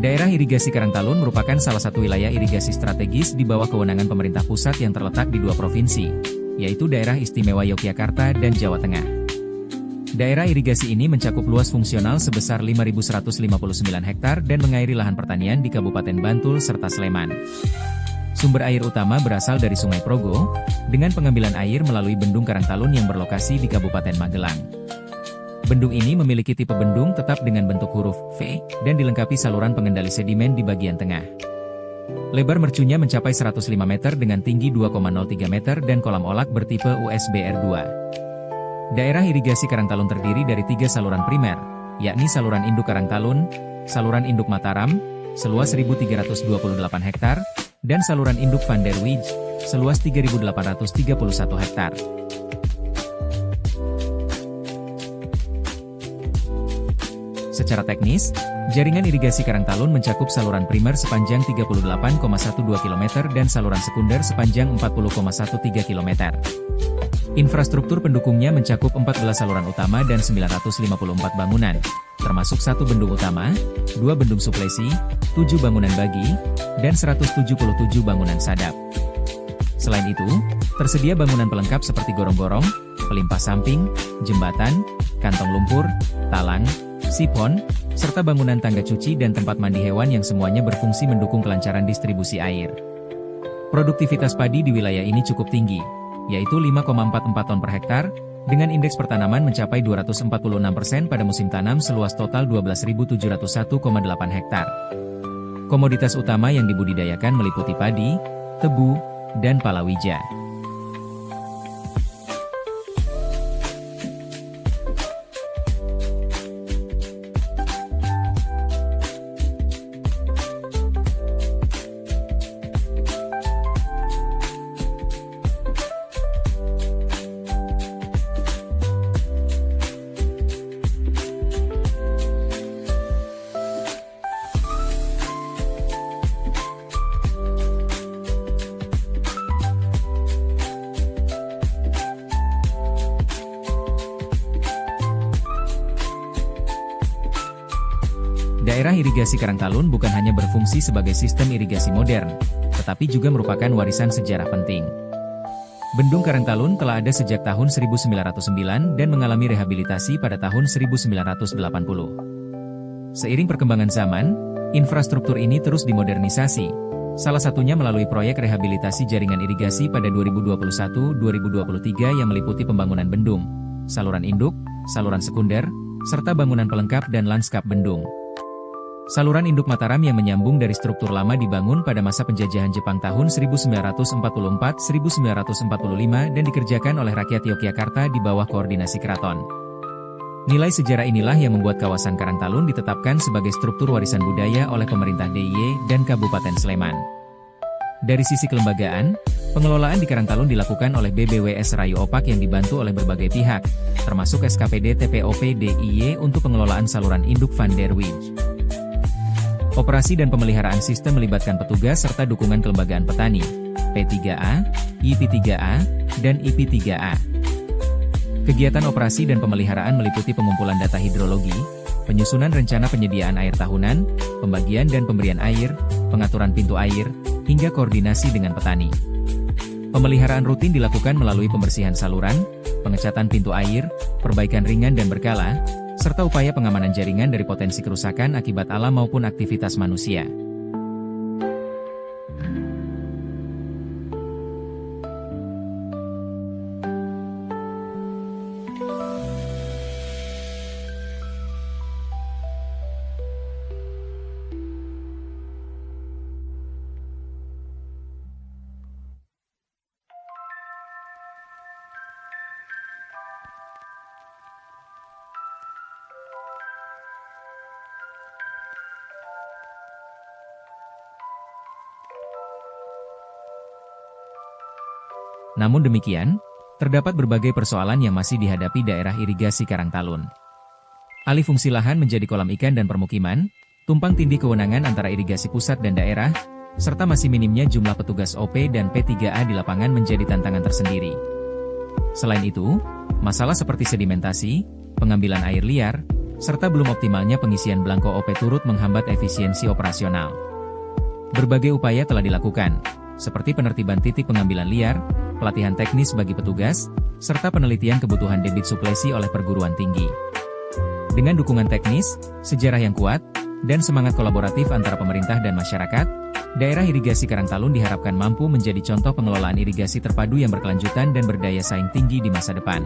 Daerah Irigasi Karangtalun merupakan salah satu wilayah irigasi strategis di bawah kewenangan pemerintah pusat yang terletak di dua provinsi, yaitu Daerah Istimewa Yogyakarta dan Jawa Tengah. Daerah irigasi ini mencakup luas fungsional sebesar 5.159 hektar dan mengairi lahan pertanian di Kabupaten Bantul serta Sleman. Sumber air utama berasal dari Sungai Progo, dengan pengambilan air melalui Bendung Karangtalun yang berlokasi di Kabupaten Magelang. Bendung ini memiliki tipe bendung tetap dengan bentuk huruf V, dan dilengkapi saluran pengendali sedimen di bagian tengah. Lebar mercunya mencapai 105 meter dengan tinggi 2,03 meter dan kolam olak bertipe USBR2. Daerah irigasi Karangtalun terdiri dari 3 saluran primer, yakni saluran induk Karangtalun, saluran induk Mataram, seluas 1.328 hektar, dan saluran induk Van der Wijs, seluas 3.831 hektar. Secara teknis, jaringan irigasi Karangtalun mencakup saluran primer sepanjang 38,12 km dan saluran sekunder sepanjang 40,13 km. Infrastruktur pendukungnya mencakup 14 saluran utama dan 954 bangunan, termasuk 1 bendung utama, 2 bendung suplesi, 7 bangunan bagi, dan 177 bangunan sadap. Selain itu, tersedia bangunan pelengkap seperti gorong-gorong, pelimpah samping, jembatan, kantong lumpur, talang, sipon, serta bangunan tangga cuci dan tempat mandi hewan yang semuanya berfungsi mendukung kelancaran distribusi air. Produktivitas padi di wilayah ini cukup tinggi, yaitu 5,44 ton per hektar, dengan indeks pertanaman mencapai 246% pada musim tanam seluas total 12.701,8 hektar. Komoditas utama yang dibudidayakan meliputi padi, tebu, dan palawija. Daerah irigasi Karangtalun bukan hanya berfungsi sebagai sistem irigasi modern, tetapi juga merupakan warisan sejarah penting. Bendung Karangtalun telah ada sejak tahun 1909 dan mengalami rehabilitasi pada tahun 1980. Seiring perkembangan zaman, infrastruktur ini terus dimodernisasi, salah satunya melalui proyek rehabilitasi jaringan irigasi pada 2021-2023 yang meliputi pembangunan bendung, saluran induk, saluran sekunder, serta bangunan pelengkap dan lanskap bendung. Saluran induk Mataram yang menyambung dari struktur lama dibangun pada masa penjajahan Jepang tahun 1944-1945 dan dikerjakan oleh rakyat Yogyakarta di bawah koordinasi keraton. Nilai sejarah inilah yang membuat kawasan Karangtalun ditetapkan sebagai struktur warisan budaya oleh pemerintah DIY dan Kabupaten Sleman. Dari sisi kelembagaan, pengelolaan di Karangtalun dilakukan oleh BBWS Rayu Opak yang dibantu oleh berbagai pihak, termasuk SKPD TPOP DIY untuk pengelolaan saluran induk Van der Wijs. Operasi dan pemeliharaan sistem melibatkan petugas serta dukungan kelembagaan petani, P3A, IP3A, dan IP3A. Kegiatan operasi dan pemeliharaan meliputi pengumpulan data hidrologi, penyusunan rencana penyediaan air tahunan, pembagian dan pemberian air, pengaturan pintu air, hingga koordinasi dengan petani. Pemeliharaan rutin dilakukan melalui pembersihan saluran, pengecatan pintu air, perbaikan ringan dan berkala, serta upaya pengamanan jaringan dari potensi kerusakan akibat alam maupun aktivitas manusia. Namun demikian, terdapat berbagai persoalan yang masih dihadapi daerah irigasi Karangtalun. Alih fungsi lahan menjadi kolam ikan dan permukiman, tumpang tindih kewenangan antara irigasi pusat dan daerah, serta masih minimnya jumlah petugas OP dan P3A di lapangan menjadi tantangan tersendiri. Selain itu, masalah seperti sedimentasi, pengambilan air liar, serta belum optimalnya pengisian belangko OP turut menghambat efisiensi operasional. Berbagai upaya telah dilakukan, seperti penertiban titik pengambilan liar, pelatihan teknis bagi petugas, serta penelitian kebutuhan debit suplesi oleh perguruan tinggi. Dengan dukungan teknis, sejarah yang kuat, dan semangat kolaboratif antara pemerintah dan masyarakat, daerah irigasi Karangtalun diharapkan mampu menjadi contoh pengelolaan irigasi terpadu yang berkelanjutan dan berdaya saing tinggi di masa depan.